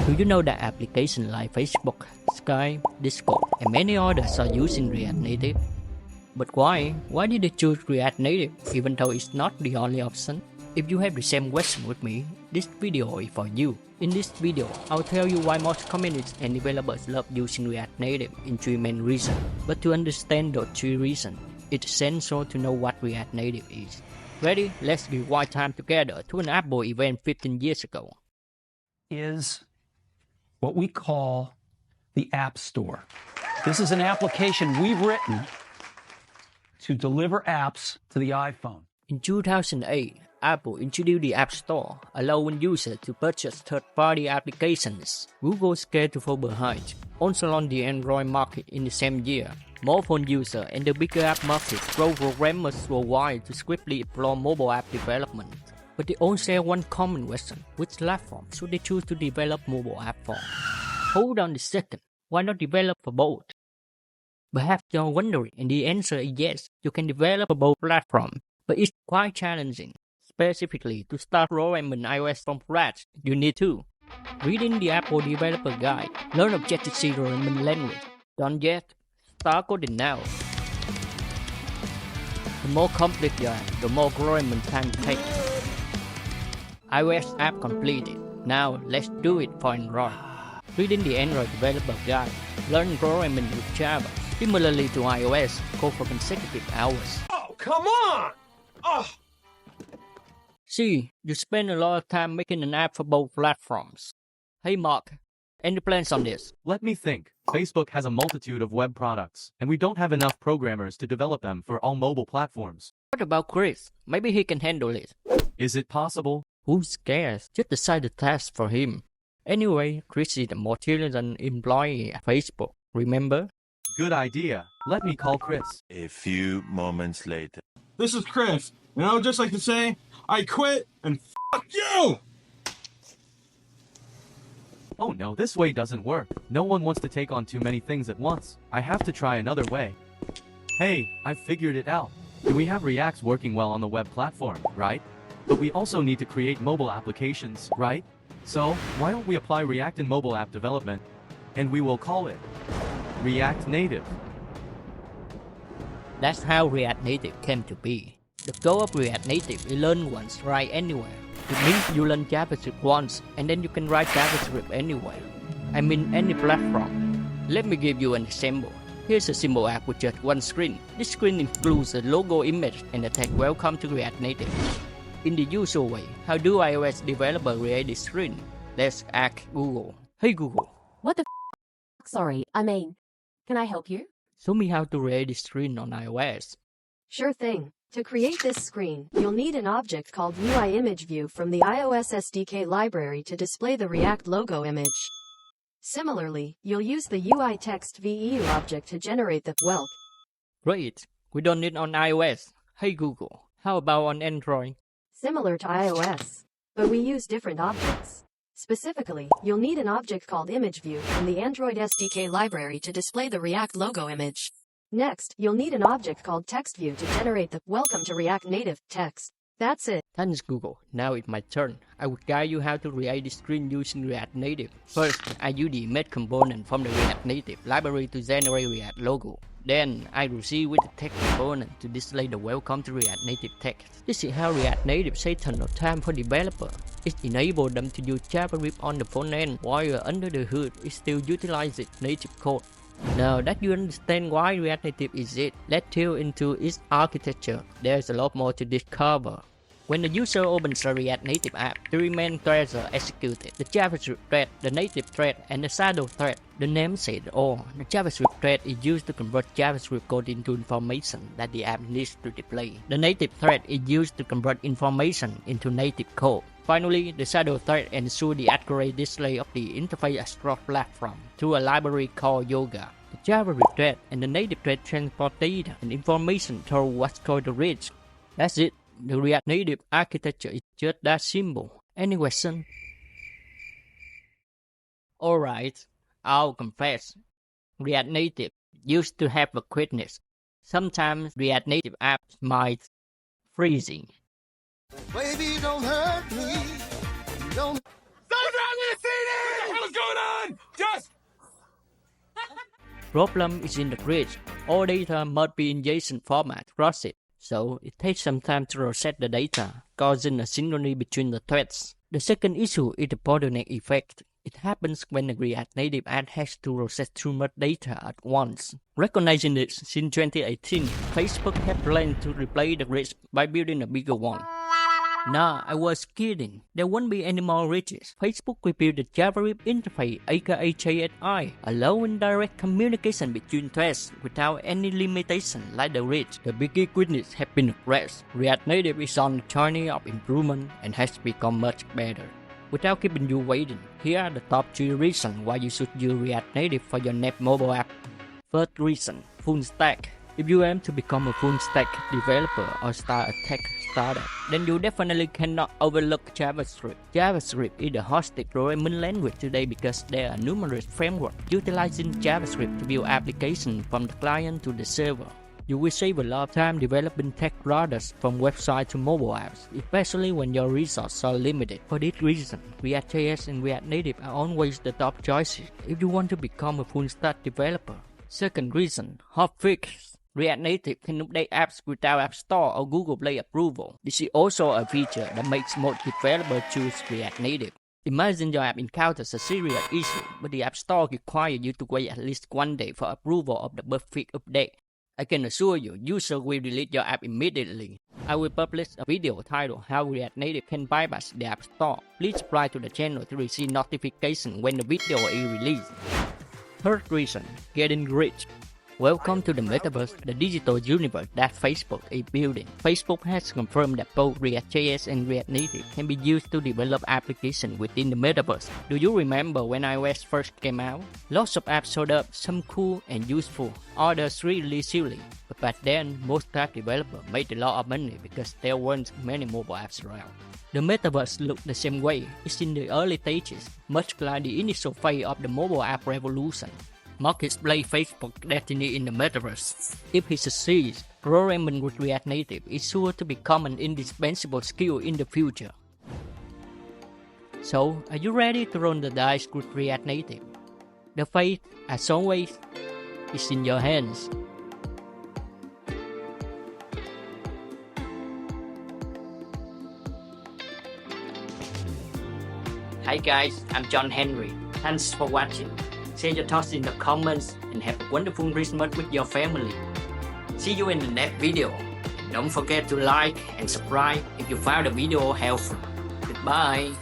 Do you know that applications like Facebook, Skype, Discord, and many others are using React Native? But why? Why did they choose React Native, even though it's not the only option? If you have the same question with me, this video is for you. In this video, I'll tell you why most communities and developers love using React Native in 3 main reasons. But to understand those 3 reasons, it's essential to know what React Native is. Ready? Let's rewind time together to an Apple event 15 years ago. Is what we call the App Store. This is an application we've written to deliver apps to the iPhone. In 2008, Apple introduced the App Store, allowing users to purchase third-party applications. Google, scared to fall behind, also launched the Android market in the same year. More phone users and the bigger app market drove programmers worldwide to swiftly explore mobile app development. But they all share one common question: which platform should they choose to develop mobile app for? Hold on a second, why not develop for both? Perhaps you're wondering, and the answer is yes, you can develop for both platforms, but it's quite challenging. Specifically, to start programming iOS from scratch, you need to reading the Apple Developer Guide, learn Objective-C programming language. Done yet? Start coding now. The more complex you are, the more programming time it takes. iOS app completed. Now let's do it for Android. Reading the Android Developer Guide, learn programming with Java. Similarly to iOS, code for consecutive hours. Oh, come on! Oh. See, you spend a lot of time making an app for both platforms. Hey Mark, any plans on this? Let me think. Facebook has a multitude of web products, and we don't have enough programmers to develop them for all mobile platforms. What about Chris? Maybe he can handle it. Is it possible? Who cares? Just decide the task for him. Anyway, Chris is the more intelligent employee at Facebook, remember? Good idea. Let me call Chris. A few moments later. This is Chris, and I would just like to say, I quit and fuck you! Oh no, this way doesn't work. No one wants to take on too many things at once. I have to try another way. Hey, I figured it out. We have React working well on the web platform, right? But we also need to create mobile applications, right? So, why don't we apply React in mobile app development? And we will call it React Native. That's how React Native came to be. The goal of React Native is learn once, write anywhere. It means you learn JavaScript once, and then you can write JavaScript anywhere. I mean any platform. Let me give you an example. Here's a simple app with just one screen. This screen includes a logo image and the tag "Welcome to React Native." In the usual way, how do iOS developers create this screen? Let's ask Google. Hey Google. What the Sorry, can I help you? Show me how to create this screen on iOS. Sure thing. To create this screen, you'll need an object called UI Image View from the iOS SDK library to display the React logo image. Similarly, you'll use the UI Text VEU object to generate the Welk. Great. We don't need on iOS. Hey Google, how about on Android? Similar to iOS, but we use different objects. Specifically, you'll need an object called Image View from the Android SDK library to display the React logo image. Next, you'll need an object called Text View to generate the Welcome to React Native text. That's it. Thanks Google. Now it's my turn. I will guide you how to create the screen using React Native. First, I use the image component from the React Native library to generate React logo. Then, I proceed with the text component to display the Welcome to React Native text. This is how React Native saves a ton of time for developers. It enables them to use JavaScript on the front end, while under the hood, it still utilizes native code. Now that you understand why React Native is it, let's delve into its architecture. There's a lot more to discover. When the user opens a React Native app, 3 main threads are executed: the JavaScript thread, the native thread, and the shadow thread. The name says it all. The JavaScript thread is used to convert JavaScript code into information that the app needs to display. The native thread is used to convert information into native code. Finally, the shadow thread ensures the accurate display of the interface across platform through a library called Yoga. The JavaScript thread and the native thread transport data and information through what's called the reach. That's it. The React Native architecture is just that simple. Any question? Alright, I'll confess. React Native used to have a quickness. Sometimes React Native apps might freezing. Baby, don't hurt me. Don't. Stop driving the CD! What the hell is going done. Just Problem is in the bridge. All data must be in JSON format across it, so it takes some time to reset the data, causing asynchrony between the threads. The second issue is the bottleneck effect. It happens when the React Native app has to process too much data at once. Recognizing this, since 2018, Facebook had planned to replace the bridge by building a bigger one. Nah, I was kidding. There won't be any more bridges. Facebook will build the JavaScript interface, aka JSI, allowing direct communication between threads without any limitation like the bridge. The biggest weakness has been addressed. React Native is on a journey of improvement and has become much better. Without keeping you waiting, here are the top 3 reasons why you should use React Native for your next mobile app. First reason, full stack. If you aim to become a full stack developer or start a tech startup, then you definitely cannot overlook JavaScript. JavaScript is the hosted programming language today because there are numerous frameworks utilizing JavaScript to build applications from the client to the server. You will save a lot of time developing tech products from website to mobile apps, especially when your resources are limited. For this reason, React.js and React Native are always the top choices if you want to become a full stack developer. Second reason, hotfix. React Native can update apps without App Store or Google Play approval. This is also a feature that makes most developers choose React Native. Imagine your app encounters a serious issue, but the App Store requires you to wait at least 1 day for approval of the bug fix update. I can assure you, users will delete your app immediately. I will publish a video titled How React Native Can Bypass the App Store. Please subscribe to the channel to receive notifications when the video is released. Third reason, getting rich. Welcome to the Metaverse, the digital universe that Facebook is building. Facebook has confirmed that both React.js and React Native can be used to develop applications within the Metaverse. Do you remember when iOS first came out? Lots of apps showed up, some cool and useful, others really silly. But back then, most app developers made a lot of money because there weren't many mobile apps around. The Metaverse looked the same way. It's in the early stages, much like the initial phase of the mobile app revolution. Mark displays Facebook's destiny in the Metaverse. If he succeeds, programming with React Native is sure to become an indispensable skill in the future. So, are you ready to roll the dice with React Native? The fate, as always, is in your hands. Hi guys, I'm John Henry. Thanks for watching. Share your thoughts in the comments and have a wonderful Christmas with your family. See you in the next video. Don't forget to like and subscribe if you found the video helpful. Goodbye.